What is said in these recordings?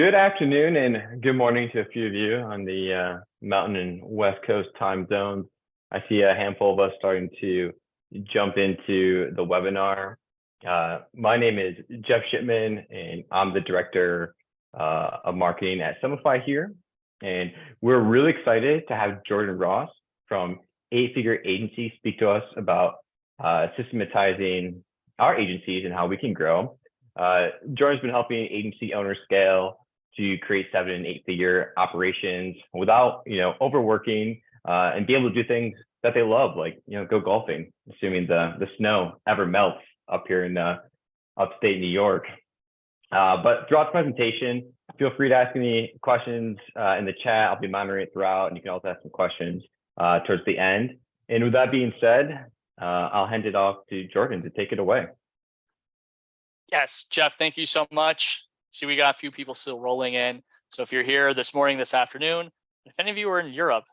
Good afternoon and good morning to a few of you on the Mountain and West Coast time zones. I see a handful of us starting to jump into the webinar. My name is Jeff Shipman, and I'm the Director of Marketing at Semify here. And we're really excited to have Jordan Ross from Eight Figure Agency speak to us about systematizing our agencies and how we can grow. Jordan's been helping agency owners scale to create 7- and 8-figure operations without, overworking and be able to do things that they love, like, go golfing, assuming the snow ever melts up here in upstate New York. But throughout the presentation, feel free to ask me questions in the chat. I'll be moderating throughout, and you can also ask some questions towards the end. And with that being said, I'll hand it off to Jordan to take it away. Yes, Jeff, thank you so much. See, we got a few people still rolling in. So if you're here this morning, this afternoon, if any of you are in Europe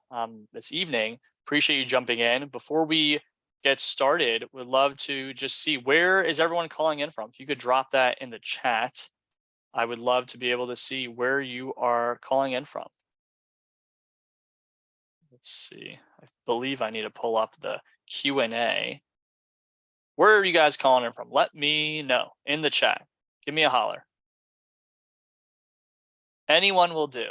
this evening, appreciate you jumping in. Before we get started, would love to just see, where is everyone calling in from? If you could drop that in the chat, I would love to be able to see where you are calling in from. Let's see, I believe I need to pull up the Q&A. Where are you guys calling in from? Let me know in the chat. Give me a holler. Anyone will do.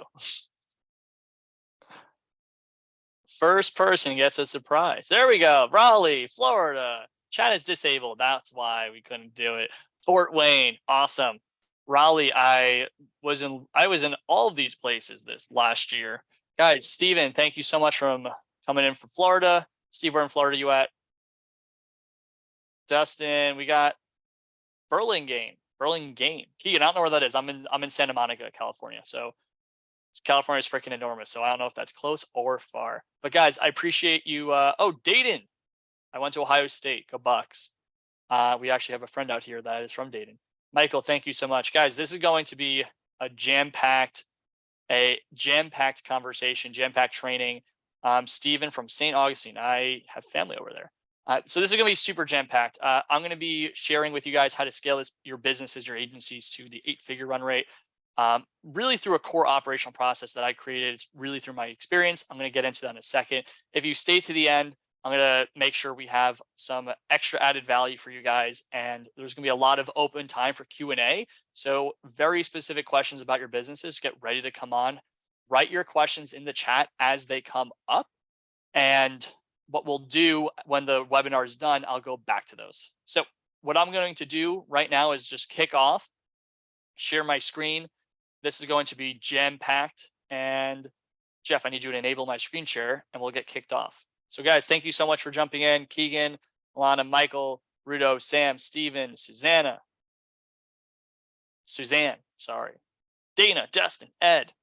First person gets a surprise. There we go. Raleigh, Florida. Chat is disabled. That's why we couldn't do it. Fort Wayne. Awesome. Raleigh, I was in all of these places this last year. Guys, Steven, thank you so much for coming in from Florida. Steve, where in Florida you at? Dustin, we got Burlingame. Keegan, I don't know where that is. I'm in Santa Monica, California. So California is freaking enormous. So I don't know if that's close or far. But guys, I appreciate you. Oh, Dayton. I went to Ohio State. Go Bucks. We actually have a friend out here that is from Dayton. Michael, thank you so much. Guys, this is going to be a jam-packed conversation, jam-packed training. Stephen from St. Augustine. I have family over there. So this is going to be super jam-packed. I'm going to be sharing with you guys how to scale your businesses, your agencies to the 8-figure run rate, really through a core operational process that I created. It's really through my experience. I'm going to get into that in a second. If you stay to the end, I'm going to make sure we have some extra added value for you guys, and there's going to be a lot of open time for Q&A. So very specific questions about your businesses, get ready to come on. Write your questions in the chat as they come up, and what we'll do when the webinar is done, I'll go back to those. So what I'm going to do right now is just kick off, share my screen. This is going to be jam-packed. And Jeff, I need you to enable my screen share and we'll get kicked off. So guys, thank you so much for jumping in. Keegan, Alana, Michael, Rudo, Sam, Steven, Suzanne, sorry. Dana, Dustin, Ed,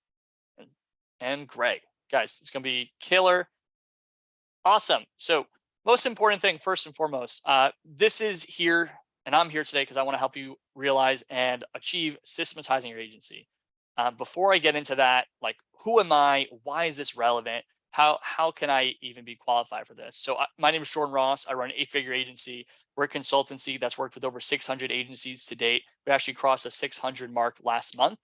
and Greg. Guys, it's going to be killer. Awesome. So most important thing, first and foremost, this is here, and I'm here today because I want to help you realize and achieve systematizing your agency. Before I get into that, like, who am I? Why is this relevant? How can I even be qualified for this? So my name is Jordan Ross. I run an 8-figure agency. We're a consultancy that's worked with over 600 agencies to date. We actually crossed a 600 mark last month.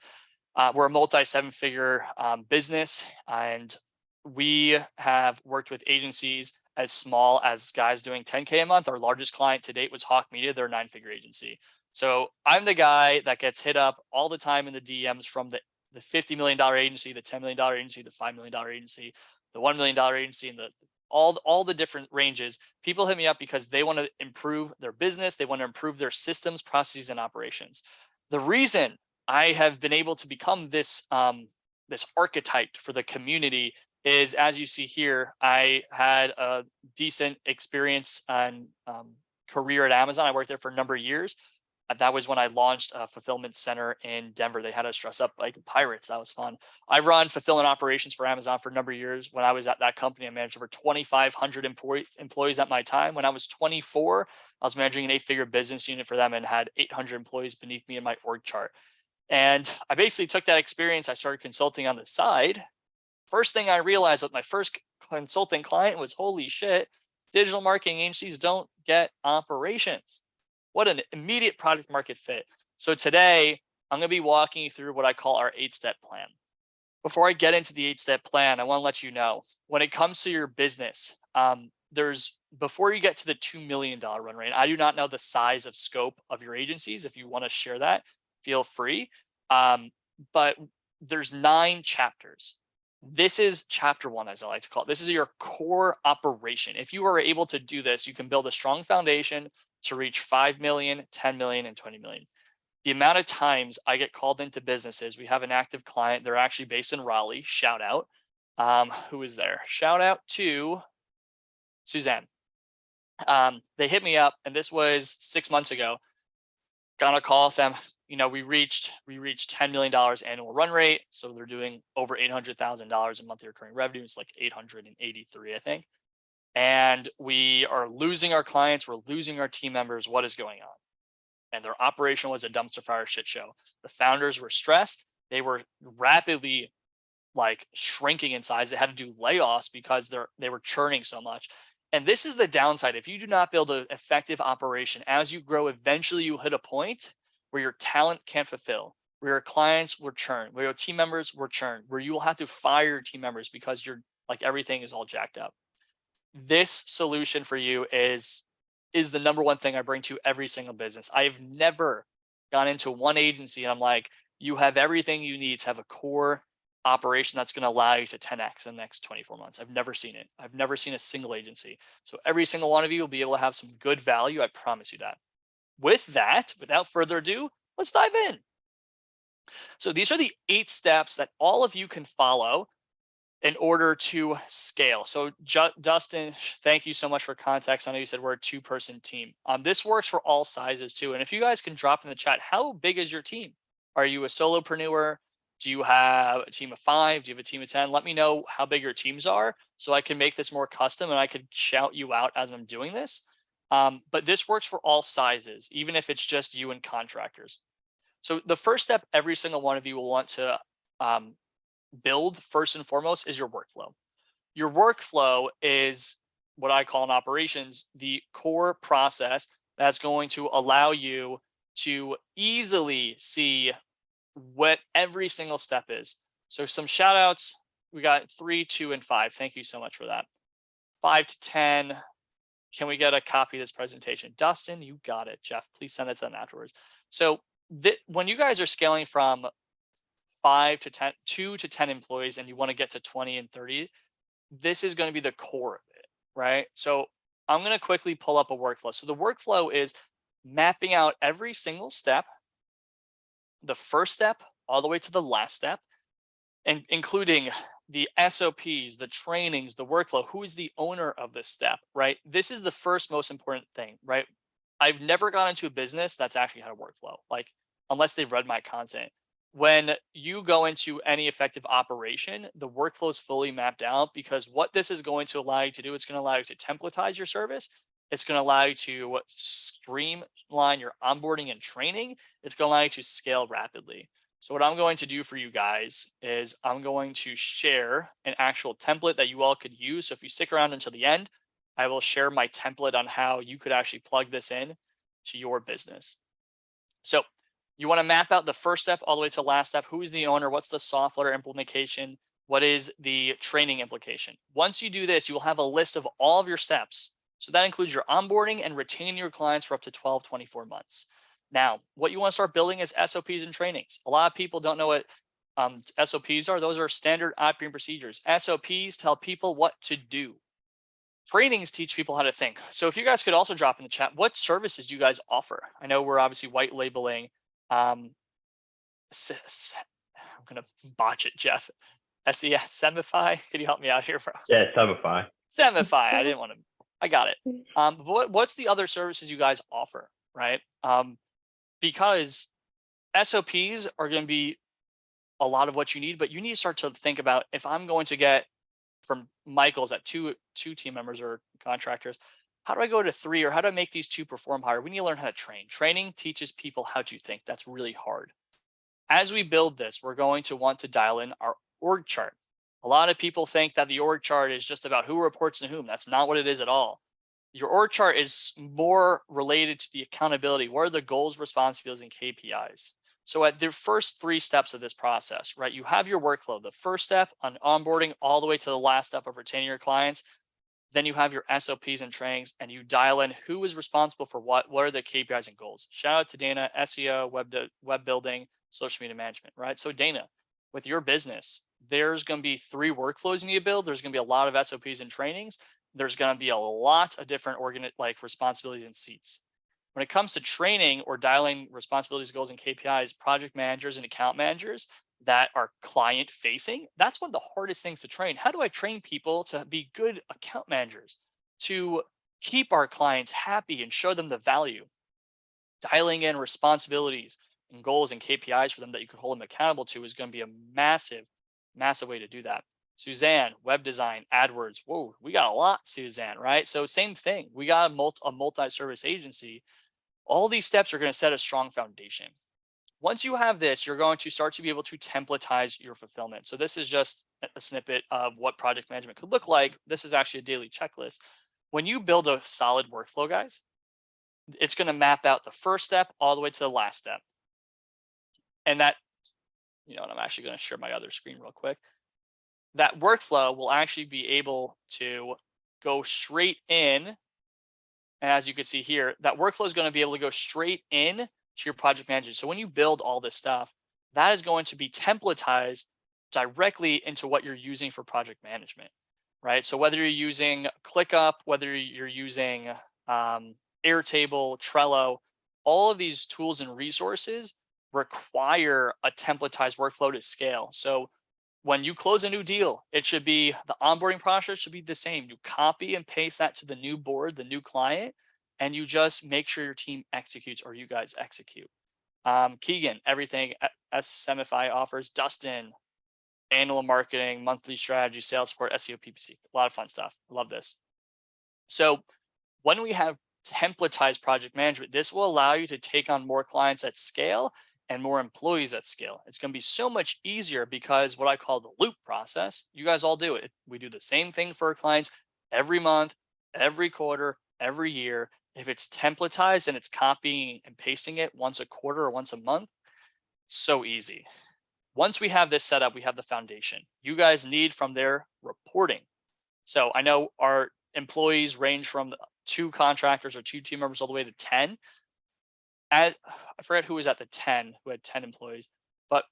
We're a multi-7-figure business, and we have worked with agencies as small as guys doing 10K a month. Our largest client to date was Hawk Media. They're a 9-figure agency. So I'm the guy that gets hit up all the time in the DMs from the $50 million agency, the $10 million agency, the $5 million agency, the $1 million agency, and all the different ranges. People hit me up because they want to improve their business. They want to improve their systems, processes, and operations. The reason I have been able to become this archetype for the community is, as you see here, I had a decent experience and career at Amazon. I worked there for a number of years. That was when I launched a fulfillment center in Denver. They had us dress up like pirates. That was fun. I run fulfillment operations for Amazon for a number of years. When I was at that company, I managed over 2,500 employees at my time. When I was 24, I was managing an 8-figure business unit for them and had 800 employees beneath me in my org chart. And I basically took that experience. I started consulting on the side. First thing I realized with my first consulting client was, holy shit, digital marketing agencies don't get operations. What an immediate product market fit. So today, I'm going to be walking you through what I call our 8-step plan. Before I get into the 8-step plan, I want to let you know, when it comes to your business, before you get to the $2 million run rate, I do not know the size of scope of your agencies. If you want to share that, feel free. But there's 9 chapters. This is chapter 1, as I like to call it. This is your core operation. If you are able to do this, you can build a strong foundation to reach 5 million, 10 million, and 20 million. The amount of times I get called into businesses, we have an active client. They're actually based in Raleigh. Shout out. Who is there? Shout out to Suzanne. They hit me up, and this was 6 months ago. Got on a call with them. We reached $10 million annual run rate. So they're doing over $800,000 in monthly recurring revenue. It's like 883, I think. And we are losing our clients. We're losing our team members. What is going on? And their operation was a dumpster fire shit show. The founders were stressed. They were rapidly shrinking in size. They had to do layoffs because they were churning so much. And this is the downside. If you do not build an effective operation, as you grow, eventually you hit a point where your talent can't fulfill, where your clients will churn, where your team members will churn, where you will have to fire your team members because everything is all jacked up. This solution for you is the number one thing I bring to every single business. I've never gone into one agency and I'm like, you have everything you need to have a core operation that's going to allow you to 10x in the next 24 months. I've never seen it. I've never seen a single agency. So every single one of you will be able to have some good value. I promise you that. With that, without further ado, let's dive in. So these are the 8 steps that all of you can follow in order to scale. So Dustin, thank you so much for context. I know you said we're a 2-person team. This works for all sizes too. And if you guys can drop in the chat, how big is your team? Are you a solopreneur? Do you have a team of 5? Do you have a team of 10? Let me know how big your teams are so I can make this more custom and I could shout you out as I'm doing this. But this works for all sizes, even if it's just you and contractors. So the first step every single one of you will want to build first and foremost is your workflow. Your workflow is what I call in operations, the core process that's going to allow you to easily see what every single step is. So some shout outs, we got 3, 2, and 5. Thank you so much for that. 5 to 10. Can we get a copy of this presentation? Dustin, you got it. Jeff, please send it to them afterwards. So when you guys are scaling from 5 to 10, 2 to 10 employees, and you want to get to 20 and 30, this is going to be the core of it, right? So I'm going to quickly pull up a workflow. So the workflow is mapping out every single step, the first step all the way to the last step, and including the SOPs, the trainings, the workflow. Who is the owner of this step, right? This is the first most important thing, right? I've never gone into a business that's actually had a workflow, unless they've read my content. When you go into any effective operation, the workflow is fully mapped out, because what this is going to allow you to do, it's going to allow you to templatize your service. It's going to allow you to streamline your onboarding and training. It's going to allow you to scale rapidly. So what I'm going to do for you guys is I'm going to share an actual template that you all could use. So if you stick around until the end, I will share my template on how you could actually plug this in to your business. So you want to map out the first step all the way to the last step. Who is the owner? What's the software implementation? What is the training implication? Once you do this, you will have a list of all of your steps. So that includes your onboarding and retaining your clients for up to 12, 24 months. Now, what you want to start building is SOPs and trainings. A lot of people don't know what SOPs are. Those are standard operating procedures. SOPs tell people what to do. Trainings teach people how to think. So if you guys could also drop in the chat, what services do you guys offer? I know we're obviously white labeling. I'm going to botch it, Jeff. Semify. Can you help me out here, bro? Yeah, Semify. Semify. I didn't want to. I got it. What's the other services you guys offer, right? Because SOPs are going to be a lot of what you need, but you need to start to think about, if I'm going to get from Michael's at two team members or contractors, how do I go to 3, or how do I make these 2 perform higher? We need to learn how to train. Training teaches people how to think. That's really hard. As we build this, we're going to want to dial in our org chart. A lot of people think that the org chart is just about who reports to whom. That's not what it is at all. Your org chart is more related to the accountability. What are the goals, responsibilities, and KPIs? So at the first 3 steps of this process, right, you have your workflow. The first step on onboarding all the way to the last step of retaining your clients. Then you have your SOPs and trainings, and you dial in who is responsible for what are the KPIs and goals. Shout out to Dana, SEO, web building, social media management, right? So Dana, with your business, there's going to be 3 workflows you need to build. There's going to be a lot of SOPs and trainings. There's going to be a lot of different responsibilities and seats. When it comes to training or dialing responsibilities, goals, and KPIs, project managers and account managers that are client facing, that's one of the hardest things to train. How do I train people to be good account managers, to keep our clients happy and show them the value? Dialing in responsibilities and goals and KPIs for them that you can hold them accountable to is going to be a massive, massive way to do that. Suzanne, web design, AdWords. Whoa, we got a lot, Suzanne, right? So same thing. We got a multi-service agency. All these steps are going to set a strong foundation. Once you have this, you're going to start to be able to templatize your fulfillment. So this is just a snippet of what project management could look like. This is actually a daily checklist. When you build a solid workflow, guys, it's going to map out the first step all the way to the last step. And that, and I'm actually going to share my other screen real quick. That workflow will actually be able to go straight in. And as you can see here, that workflow is going to be able to go straight in to your project manager. So when you build all this stuff, that is going to be templatized directly into what you're using for project management, right? So whether you're using ClickUp, whether you're using Airtable, Trello, all of these tools and resources require a templatized workflow to scale. So when you close a new deal, it should be the onboarding process should be the same. You copy and paste that to the new board, the new client, and you just make sure your team executes or you guys execute. Keegan, everything Semify offers. Dustin, annual marketing, monthly strategy, sales support, SEO, PPC. A lot of fun stuff. Love this. So when we have templatized project management, this will allow you to take on more clients at scale and more employees at scale. It's going to be so much easier because what I call the loop process, you guys all do it. We do the same thing for our clients every month, every quarter, every year. If it's templatized and it's copying and pasting it once a quarter or once a month, so easy. Once we have this set up, we have the foundation. You guys need from there reporting. So I know our employees range from 2 contractors or 2 team members all the way to 10. I forget who was at the 10, who had 10 employees, but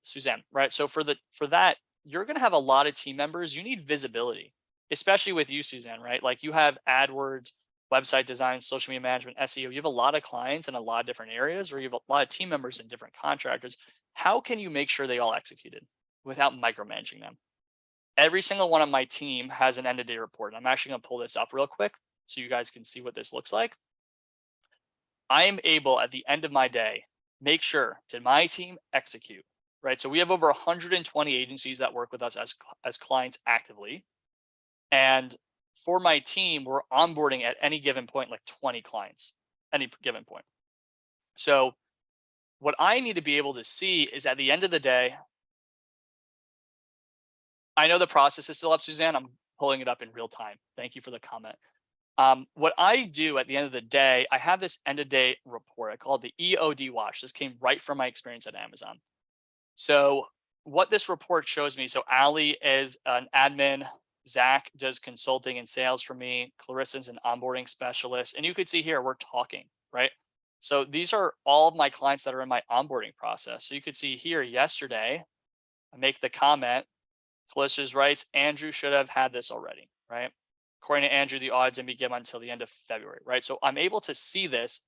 Suzanne, right? So for that, you're going to have a lot of team members. You need visibility, especially with you, Suzanne, right? Like you have AdWords, website design, social media management, SEO. You have a lot of clients in a lot of different areas, or you have a lot of team members and different contractors. How can you make sure they all executed without micromanaging them? Every single one of my team has an end-of-day report. I'm actually going to pull this up real quick so you guys can see what this looks like. I am able at the end of my day, make sure, did my team execute, right? So we have over 120 agencies that work with us as clients actively. And for my team, we're onboarding at any given point, like 20 clients, any given point. So what I need to be able to see is at the end of the day, I know the process is still up, Suzanne. I'm pulling it up in real time. Thank you for the comment. What I do at the end of the day, I have this end of day report. I call it the EOD watch. This came right from my experience at Amazon. So what this report shows me, so Ali is an admin, Zach does consulting and sales for me, Clarissa's an onboarding specialist. And you could see here, we're talking, right? So these are all of my clients that are in my onboarding process. So you could see here yesterday, I make the comment, Clarissa's writes, Andrew should have had this already, right? According to Andrew, the odds didn't begin until the end of February, right? So I'm able to see this.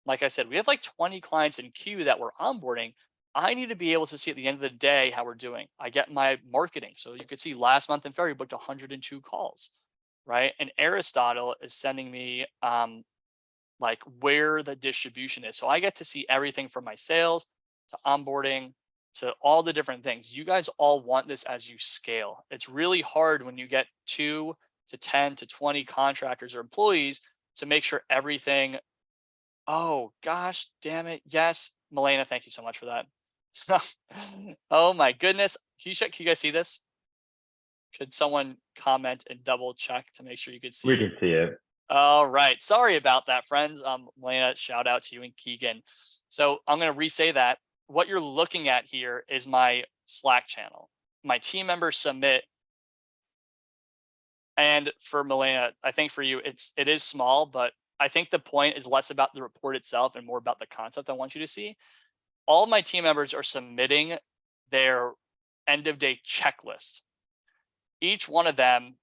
Like I said, we have like 20 clients in queue that we're onboarding. I need to be able to see at the end of the day how we're doing. I get my marketing. So you could see last month in February, booked 102 calls, right? And Aristotle is sending me like where the distribution is. So I get to see everything from my sales to onboarding to all the different things. You guys all want this as you scale. It's really hard when you get 2 to 10 to 20 contractors or employees to make sure everything. Oh gosh, damn it. Yes. Milena, thank you so much for that. Oh my goodness. Can you guys see this? Could someone comment and double check to make sure you could see? We can see it. All right. Sorry about that, friends. Milena, shout out to you and Keegan. So I'm going to re-say that. What you're looking at here is my Slack channel. My team members submit. And for Milena, I think for you, it is small, but I think the point is less about the report itself and more about the concept I want you to see. All of my team members are submitting their end of day checklist. Each one of them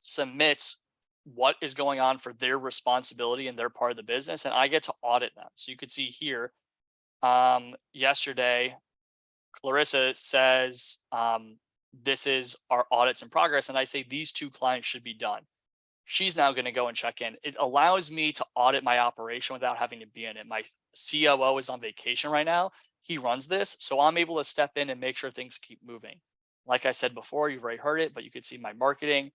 submits what is going on for their responsibility and their part of the business, and I get to audit them. So you could see here, yesterday, Clarissa says, this is our audits in progress, and I say these 2 clients should be done. She's now going to go and check in. It allows me to audit my operation without having to be in it. My COO is on vacation right now. He runs this, so I'm able to step in and make sure things keep moving. Like I said before, you've already heard it, but you could see my marketing.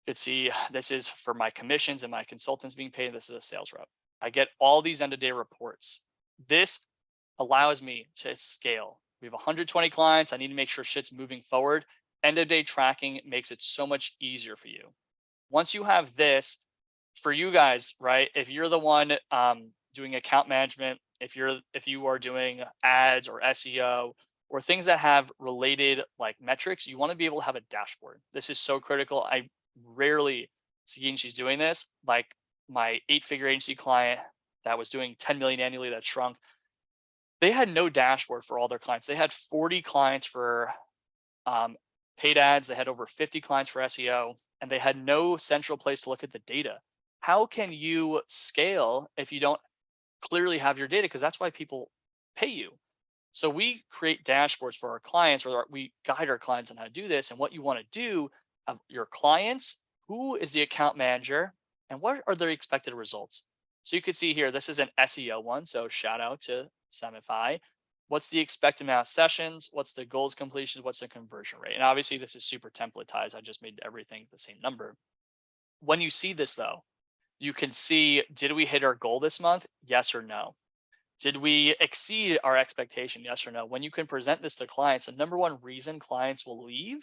You could see this is for my commissions and my consultants being paid. This is a sales rep. I get all these end of day reports. This allows me to scale. We have 120 clients. I need to make sure shit's moving forward. End of day tracking makes it so much easier for you. Once you have this, for you guys, right? If you're the one doing account management, if you are doing ads or SEO or things that have related like metrics, you want to be able to have a dashboard. This is so critical. I rarely see agencies doing this. Like my 8-figure agency client that was doing 10 million annually that shrunk. They had no dashboard for all their clients. They had 40 clients for paid ads. They had over 50 clients for SEO, and they had no central place to look at the data. How can you scale if you don't clearly have your data? Because that's why people pay you. So we create dashboards for our clients, or we guide our clients on how to do this. And what you want to do of your clients, who is the account manager, and what are their expected results? So you could see here, this is an SEO one. So shout out to Semify. What's the expected amount of sessions? What's the goals completion? What's the conversion rate? And obviously this is super templatized. I just made everything the same number. When you see this though, you can see, did we hit our goal this month? Yes or no. Did we exceed our expectation? Yes or no. When you can present this to clients, the number one reason clients will leave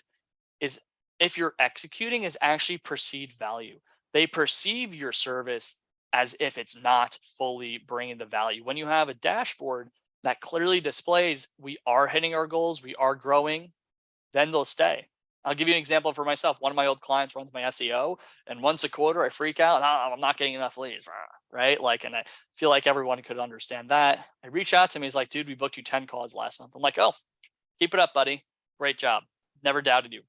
is if you're executing is actually perceived value. They perceive your service as if it's not fully bringing the value. When you have a dashboard that clearly displays we are hitting our goals, we are growing, then they'll stay. I'll give you an example for myself. One of my old clients runs my SEO, and once a quarter I freak out, I'm not getting enough leads, right? Like, and I feel like everyone could understand that. I reach out to him, he's like, dude, we booked you 10 calls last month. I'm like, oh, keep it up, buddy. Great job. Never doubted you.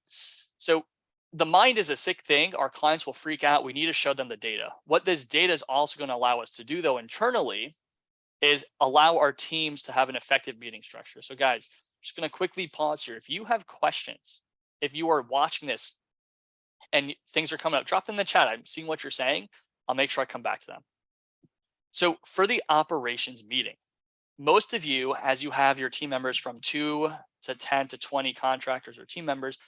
So the mind is a sick thing. Our clients will freak out. We need to show them the data. What this data is also going to allow us to do though internally is allow our teams to have an effective meeting structure. So guys, I'm just going to quickly pause here. If you have questions, if you are watching this and things are coming up, drop in the chat. I'm seeing what you're saying. I'll make sure I come back to them. So for the operations meeting, most of you, as you have your team members from 2 to 10 to 20 contractors or team members,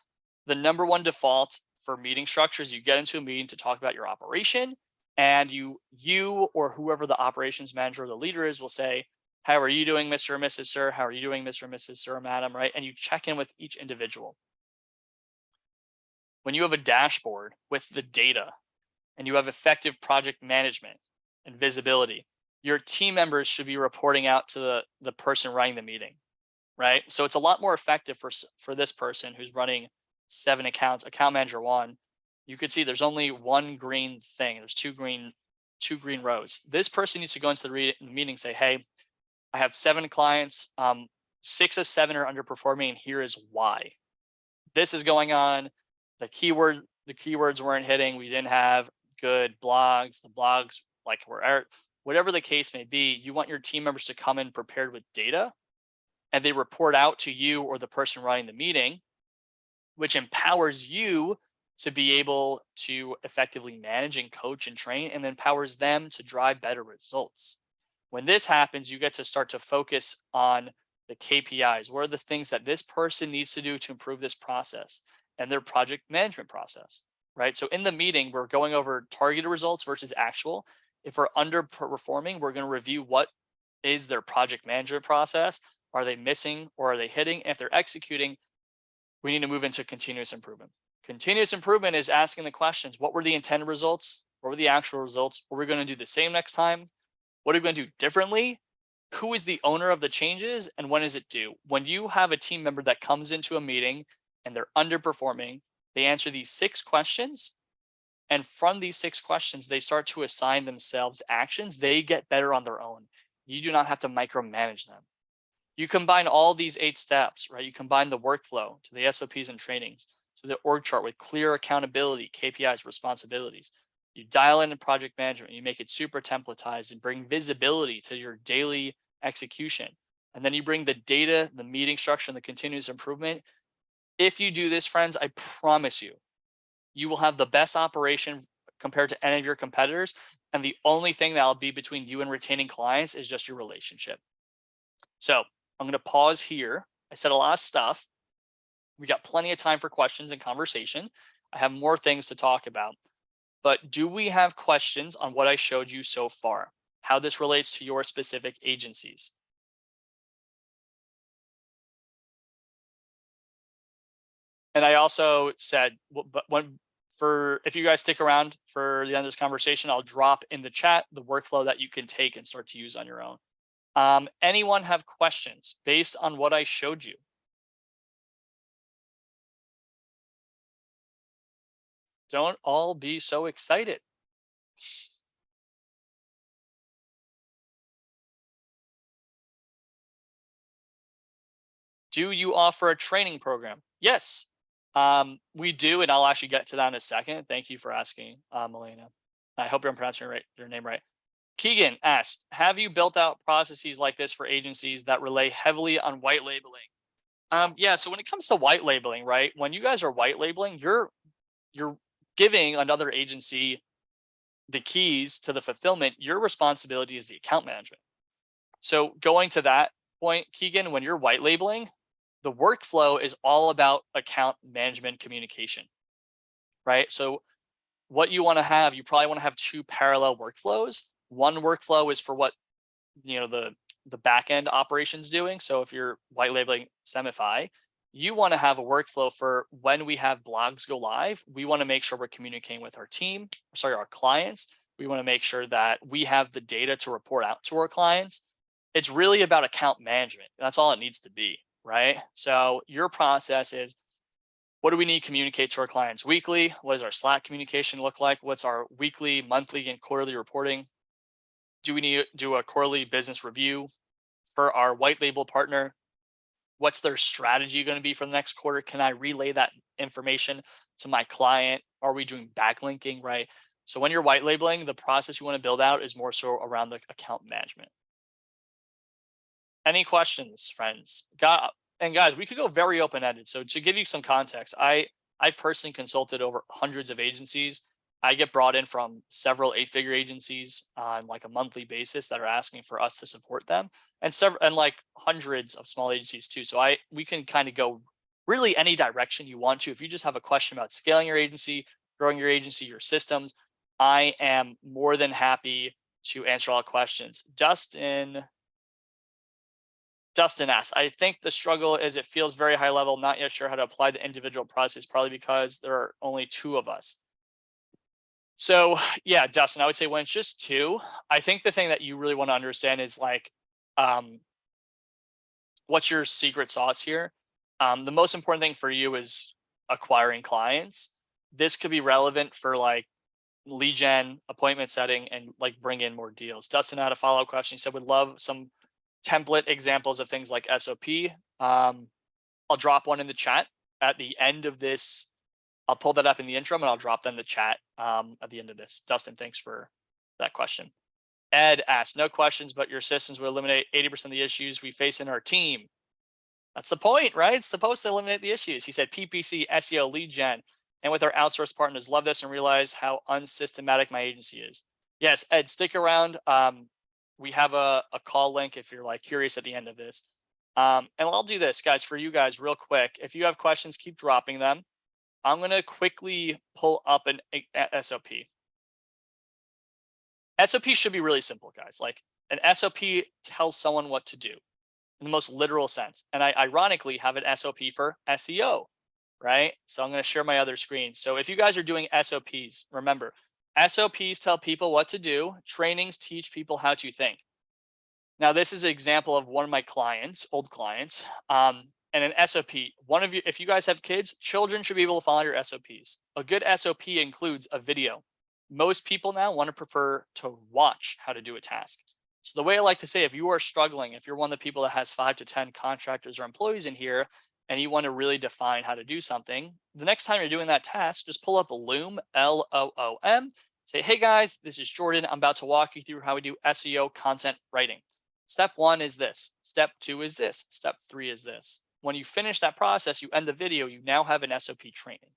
the number one default for meeting structures, you get into a meeting to talk about your operation, and you or whoever the operations manager or the leader is will say, how are you doing, Mr. or Mrs. Sir? How are you doing, Mr. or Mrs. Sir or Madam, right? And you check in with each individual. When you have a dashboard with the data and you have effective project management and visibility, your team members should be reporting out to the person running the meeting, right? So it's a lot more effective for this person who's running 7 accounts, account manager 1. You could see there's only one green thing. There's two green rows. This person needs to go into the meeting and say, hey, I have 7 clients. 6 of 7 are underperforming, and here is why. This is going on. The keywords weren't hitting. We didn't have good blogs. The blogs were whatever the case may be. You want your team members to come in prepared with data, and they report out to you or the person running the meeting, which empowers you to be able to effectively manage and coach and train, and empowers them to drive better results. When this happens, you get to start to focus on the KPIs. What are the things that this person needs to do to improve this process and their project management process, right? So in the meeting, we're going over targeted results versus actual. If we're underperforming, we're going to review what is their project management process. Are they missing or are they hitting? If they're executing, we need to move into continuous improvement. Continuous improvement is asking the questions, what were the intended results? What were the actual results? What are we going to do the same next time? What are we going to do differently? Who is the owner of the changes and when is it due? When you have a team member that comes into a meeting and they're underperforming, they answer these 6 questions. And from these 6 questions, they start to assign themselves actions. They get better on their own. You do not have to micromanage them. You combine all these 8 steps, right? You combine the workflow to the SOPs and trainings to the org chart with clear accountability, KPIs, responsibilities. You dial in project management, you make it super templatized and bring visibility to your daily execution. And then you bring the data, the meeting structure, and the continuous improvement. If you do this, friends, I promise you, you will have the best operation compared to any of your competitors. And the only thing that'll be between you and retaining clients is just your relationship. So I'm going to pause here. I said a lot of stuff. We got plenty of time for questions and conversation. I have more things to talk about. But do we have questions on what I showed you so far? How this relates to your specific agencies? And I also said, if you guys stick around for the end of this conversation, I'll drop in the chat the workflow that you can take and start to use on your own. Anyone have questions based on what I showed you? Don't all be so excited. Do you offer a training program? Yes, we do, and I'll actually get to that in a second. Thank you for asking, Melina. I hope I'm pronouncing your name right. Keegan asked, have you built out processes like this for agencies that rely heavily on white labeling? Yeah, so when it comes to white labeling, right? When you guys are white labeling, you're giving another agency the keys to the fulfillment. Your responsibility is the account management. So going to that point, Keegan, when you're white labeling, the workflow is all about account management communication, right? So what you want to have, you probably want to have 2 parallel workflows. One workflow is for what the back end operations doing. So if you're white labeling Semify, you want to have a workflow for when we have blogs go live. We want to make sure we're communicating with our clients. We want to make sure that we have the data to report out to our clients. It's really about account management. That's all it needs to be, right? So your process is, what do we need to communicate to our clients weekly? What does our Slack communication look like? What's our weekly, monthly, and quarterly reporting? Do we need to do a quarterly business review for our white label partner? What's their strategy going to be for the next quarter? Can I relay that information to my client? Are we doing backlinking, right? So when you're white labeling, the process you want to build out is more so around the account management. Any questions, friends? And guys, we could go very open-ended. So to give you some context, I personally consulted over hundreds of agencies. I get brought in from several 8-figure agencies on like a monthly basis that are asking for us to support them, and like hundreds of small agencies too. So we can kind of go really any direction you want to. If you just have a question about scaling your agency, growing your agency, your systems, I am more than happy to answer all questions. Dustin asks, I think the struggle is it feels very high level, not yet sure how to apply the individual process, probably because there are only 2 of us. So yeah, Dustin, I would say when it's just 2, I think the thing that you really want to understand is like, what's your secret sauce here? The most important thing for you is acquiring clients. This could be relevant for like lead gen, appointment setting, and like bring in more deals. Dustin had a follow-up question. He said, would love some template examples of things like SOP. I'll drop one in the chat at the end of this. I'll pull that up in the intro and I'll drop that in the chat at the end of this. Dustin, thanks for that question. Ed asked, no questions, but your systems will eliminate 80% of the issues we face in our team. That's the point, right? It's supposed to eliminate the issues. He said PPC, SEO, lead gen, and with our outsourced partners, love this and realize how unsystematic my agency is. Yes, Ed, stick around. We have a call link if you're like curious at the end of this. And I'll do this, guys, for you guys real quick. If you have questions, keep dropping them. I'm going to quickly pull up an SOP. SOP should be really simple, guys. Like an SOP tells someone what to do in the most literal sense. And I ironically have an SOP for SEO, right? So I'm going to share my other screen. So if you guys are doing SOPs, remember, SOPs tell people what to do. Trainings teach people how to think. Now, this is an example of one of my clients, old clients, and an SOP. One of you, if you guys have kids, children should be able to follow your SOPs. A good SOP includes a video. Most people now want to prefer to watch how to do a task. So the way I like to say, if you are struggling, if you're one of the people that has 5 to 10 contractors or employees in here, and you want to really define how to do something, the next time you're doing that task, just pull up a Loom, Loom, say, hey guys, this is Jordan. I'm about to walk you through how we do SEO content writing. Step 1 is this. Step 2 is this. Step 3 is this. When you finish that process, you end the video, you now have an SOP training.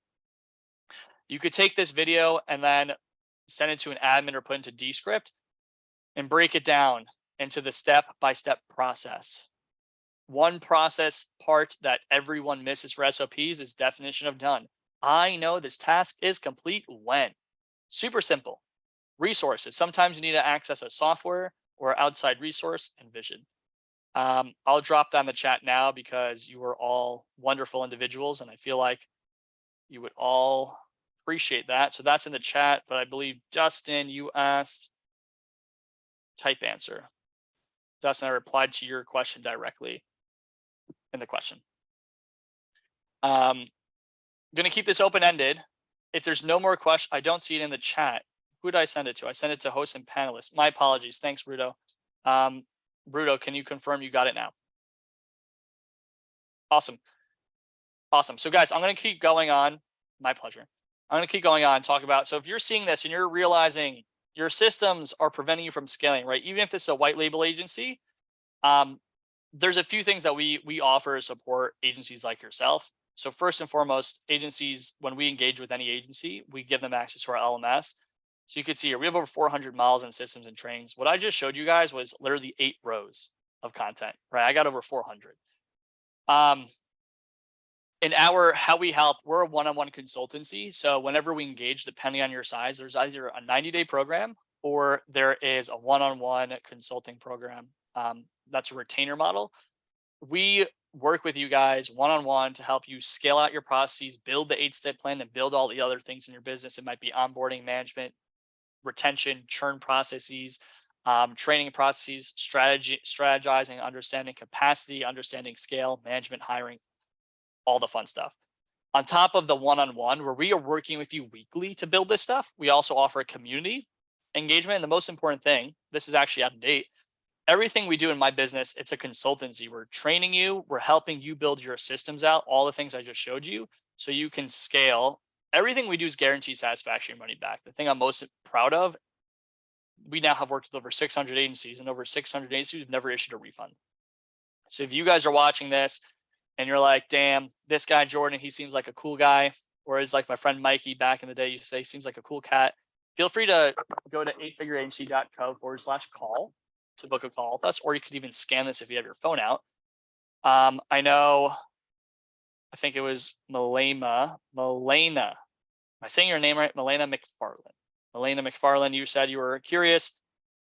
You could take this video and then send it to an admin or put into Descript and break it down into the step-by-step process. One process part that everyone misses for SOPs is definition of done. I know this task is complete when. Super simple. Resources. Sometimes you need to access a software or outside resource and vision. I'll drop down the chat now because you are all wonderful individuals and I feel like you would all appreciate that. So that's in the chat, but I believe Dustin, you asked type answer. Dustin, I replied to your question directly in the question. I'm going to keep this open-ended. If there's no more questions, I don't see it in the chat. Who did I send it to? I sent it to hosts and panelists. My apologies. Thanks, Rudo. Bruto, can you confirm you got it now? Awesome. Awesome. So guys, I'm going to keep going on. My pleasure. I'm going to keep going on and talk about, so if you're seeing this and you're realizing your systems are preventing you from scaling, right? Even if this is a white label agency, there's a few things that we offer to support agencies like yourself. So first and foremost, agencies, when we engage with any agency, we give them access to our LMS. So you can see here, we have over 400 miles in systems and trainings. What I just showed you guys was literally 8 rows of content, right? I got over 400. In how we help, we're a one-on-one consultancy. So whenever we engage, depending on your size, there's either a 90-day program or there is a one-on-one consulting program. That's a retainer model. We work with you guys one-on-one to help you scale out your processes, build the 8-step plan, and build all the other things in your business. It might be onboarding, management, retention, churn processes, training processes, strategizing, understanding capacity, understanding scale, management, hiring, all the fun stuff. On top of the one-on-one, where we are working with you weekly to build this stuff, we also offer a community engagement. And the most important thing, this is actually out of date, everything we do in my business, it's a consultancy. We're training you, we're helping you build your systems out, all the things I just showed you, so you can scale. Everything we do is guaranteed satisfaction and money back. The thing I'm most proud of, we now have worked with over 600 agencies, and over 600 agencies have never issued a refund. So if you guys are watching this and you're like, damn, this guy Jordan, he seems like a cool guy, or is like my friend Mikey back in the day used to say, seems like a cool cat, feel free to go to 8figureagency.co/call to book a call with us, or you could even scan this if you have your phone out. I know, I think it was Milena. Am I saying your name right? Milena McFarland, you said you were curious.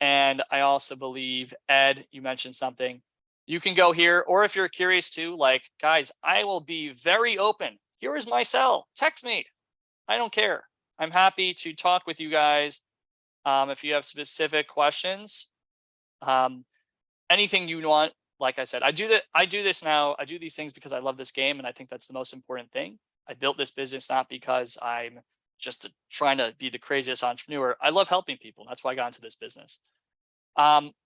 And I also believe, Ed, you mentioned something. You can go here, or if you're curious too, like, guys, I will be very open. Here is my cell. Text me. I don't care. I'm happy to talk with you guys. If you have specific questions, anything you want, like I said, I do this now. I do these things because I love this game, and I think that's the most important thing. I built this business not because I'm just trying to be the craziest entrepreneur. I love helping people. That's why I got into this business.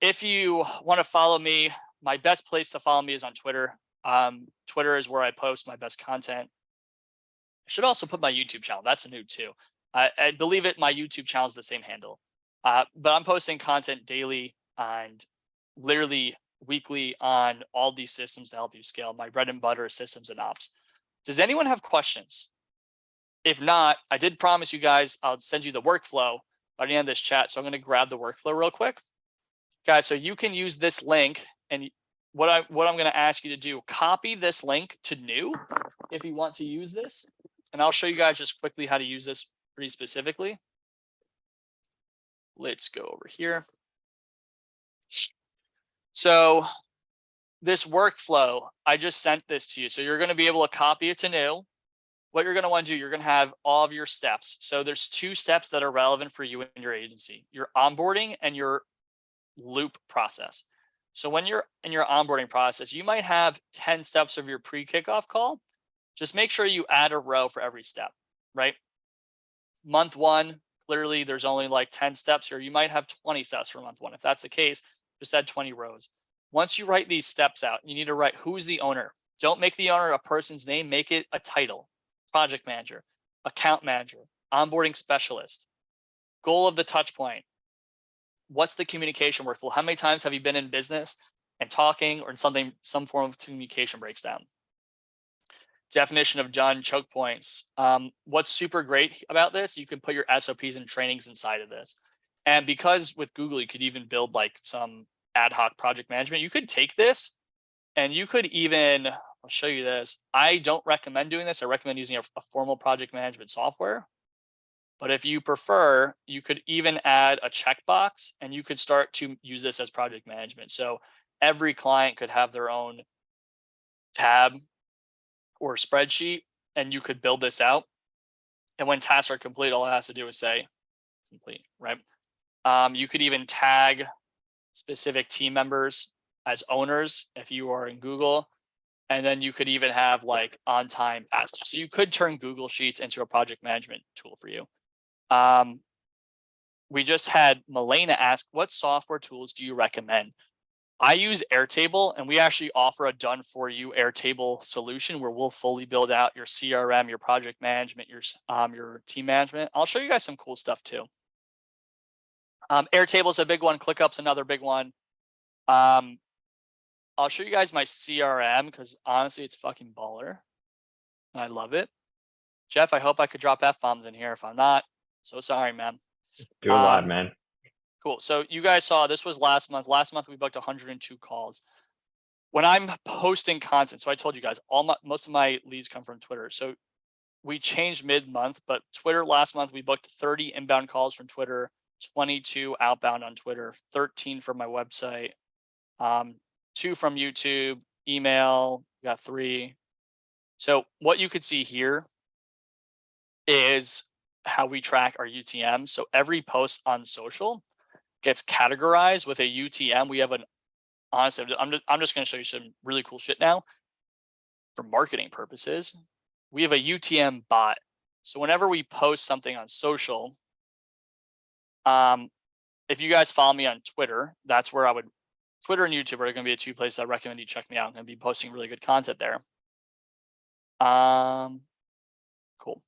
If you want to follow me, my best place to follow me is on Twitter. Twitter is where I post my best content. I should also put my YouTube channel. That's new too. I believe it. My YouTube channel is the same handle, but I'm posting content daily and literally weekly on all these systems to help you scale. My bread and butter is systems and ops. Does anyone have questions? If not, I did promise you guys I'll send you the workflow by the end of this chat. So I'm going to grab the workflow real quick, guys. So you can use this link, and what I'm going to ask you to do, copy this link to new if you want to use this, and I'll show you guys just quickly how to use this pretty specifically. Let's go over here. So this workflow, I just sent this to you. So you're going to be able to copy it to new. What you're going to want to do, you're going to have all of your steps. So there's 2 steps that are relevant for you in your agency, your onboarding and your loop process. So when you're in your onboarding process, you might have 10 steps of your pre-kickoff call. Just make sure you add a row for every step, right? Month one, clearly there's only like 10 steps here. You might have 20 steps for month one. If that's the case, just add 20 rows. Once you write these steps out, you need to write who's the owner. Don't make the owner a person's name, make it a title: project manager, account manager, onboarding specialist, goal of the touch point. What's the communication workflow? How many times have you been in business and talking, or in some form of communication breaks down? Definition of done, choke points. What's super great about this, you can put your SOPs and trainings inside of this. And because with Google, you could even build like some ad hoc project management, you could take this and you could even, I'll show you this. I don't recommend doing this. I recommend using a formal project management software. But if you prefer, you could even add a checkbox and you could start to use this as project management. So every client could have their own tab or spreadsheet, and you could build this out. And when tasks are complete, all it has to do is say complete, right? You could even tag specific team members as owners if you are in Google. And then you could even have like on time past. So you could turn Google Sheets into a project management tool for you. We just had Milena ask, what software tools do you recommend? I use Airtable, and we actually offer a done for you Airtable solution where we'll fully build out your CRM, your project management, your team management. I'll show you guys some cool stuff too. Airtable is a big one. ClickUp's another big one. I'll show you guys my CRM because honestly, it's fucking baller. I love it. Jeff, I hope I could drop F-bombs in here. If I'm not, so sorry, man. Do a lot, man. Cool. So you guys saw this was last month. Last month we booked 102 calls. When I'm posting content, so I told you guys most of my leads come from Twitter. So we changed mid-month, but Twitter last month we booked 30 inbound calls from Twitter, 22 outbound on Twitter, 13 from my website, 2 from YouTube, email, we got 3. So what you could see here is how we track our UTM. So every post on social gets categorized with a UTM. We have honestly, I'm just going to show you some really cool shit now for marketing purposes. We have a UTM bot. So whenever we post something on social, if you guys follow me on Twitter, that's where Twitter and YouTube are going to be the 2 places I recommend you check me out. I'm going to be posting really good content there. Cool.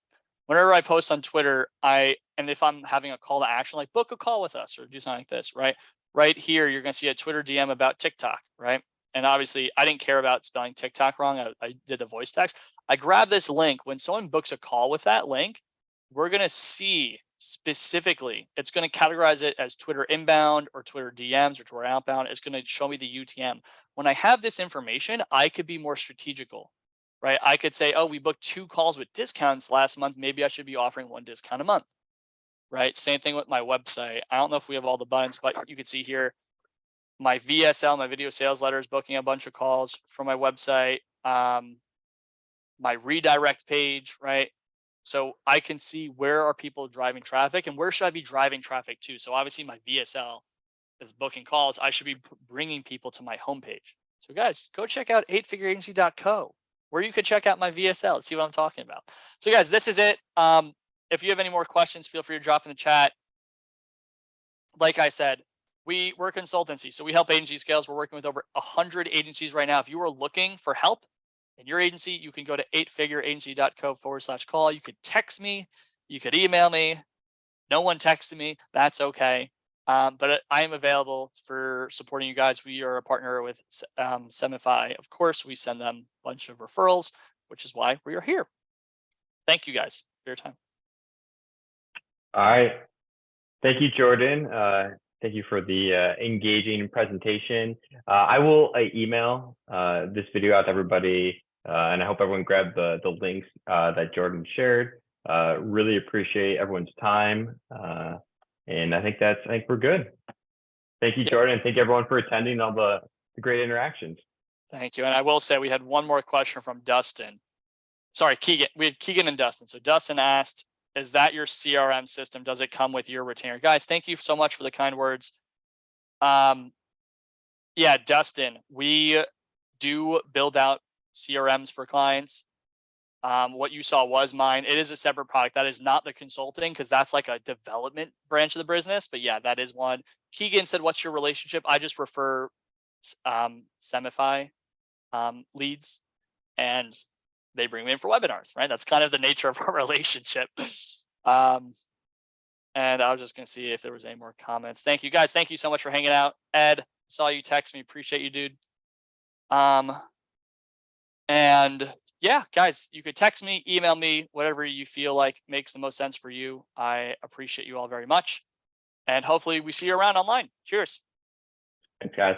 Whenever I post on Twitter, and if I'm having a call to action, like book a call with us or do something like this, right? Right here, you're going to see a Twitter DM about TikTok, right? And obviously, I didn't care about spelling TikTok wrong. I did the voice text. I grab this link. When someone books a call with that link, we're going to see specifically, it's going to categorize it as Twitter inbound or Twitter DMs or Twitter outbound. It's going to show me the UTM. When I have this information, I could be more strategical, right? I could say, oh, we booked 2 calls with discounts last month. Maybe I should be offering 1 discount a month, right? Same thing with my website. I don't know if we have all the buttons, but you can see here, my VSL, my video sales letters, booking a bunch of calls from my website, my redirect page, right? So I can see where are people driving traffic and where should I be driving traffic to? So obviously my VSL is booking calls. I should be bringing people to my homepage. So guys, go check out 8figureagency.co where you could check out my VSL and see what I'm talking about. So guys, this is it. If you have any more questions, feel free to drop in the chat. Like I said, we're a consultancy, so we help agency scales. We're working with over 100 agencies right now. If you are looking for help in your agency, you can go to 8figureagency.co/call. You could text me, you could email me. No one texted me, that's okay. But I am available for supporting you guys. We are a partner with Semify. Of course, we send them a bunch of referrals, which is why we are here. Thank you guys for your time. All right. Thank you, Jordan. Thank you for the engaging presentation. I will email this video out to everybody, and I hope everyone grabbed the links that Jordan shared. Really appreciate everyone's time, and I think we're good. Thank you, Jordan. Thank you, everyone, for attending all the great interactions. Thank you. And I will say we had one more question from Dustin. Sorry, Keegan. We had Keegan and Dustin. So Dustin asked, is that your CRM system? Does it come with your retainer? Guys, thank you so much for the kind words. Yeah, Dustin, we do build out CRMs for clients. What you saw was mine. It is a separate product. That is not the consulting, because that's like a development branch of the business. But yeah, that is one. Keegan said, "What's your relationship?" I just refer Semify leads, and they bring me in for webinars. Right. That's kind of the nature of our relationship. And I was just going to see if there was any more comments. Thank you guys. Thank you so much for hanging out. Ed, saw you text me. Appreciate you, dude. And yeah, guys, you could text me, email me, whatever you feel like makes the most sense for you. I appreciate you all very much. And hopefully we see you around online. Cheers. Thanks, guys.